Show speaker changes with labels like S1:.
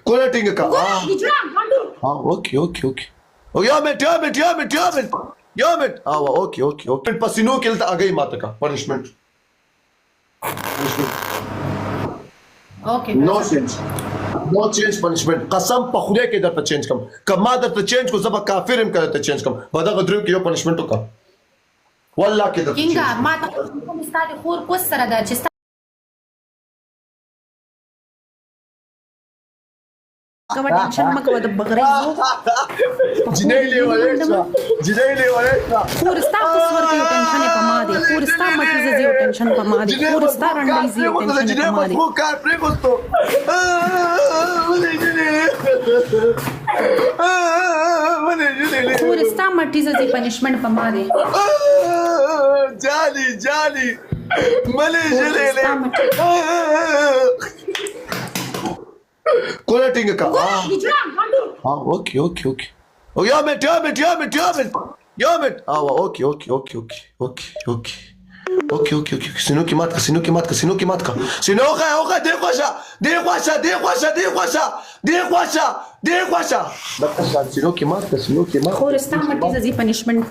S1: كلها تينك اوكي اوكي اوكي يامت اوكي पसीनों के लिए आ गई माता का punishment
S2: okay
S1: no change punishment कसम पखुदे के दर चेंज कम कमा दर चेंज को जब काफिर हम करते चेंज कम बदा गद्रू के यो punishment का والله के दर
S2: كينغا ما تقول استاذ خور كسر دا چې کوم ټینشن مکو د بغریزو
S1: جنيلي ولا
S2: خور ستا تصور کې ټینشن په ما دي خور ستا مټي زیو ټینشن په ما دي خور ستا رنډي زیو ټینشن په ما دي
S1: کار پرې کوستو
S2: خور ستا مټي زیو پنیشمنت په ما دي
S1: جالي ملي جليلي كلها تينك اوكي يامت اوكي سينوكي ماتكا سينوكا دي خواشا سينوكي ماتكا
S2: خور ستا مټي زیو پنیشمنت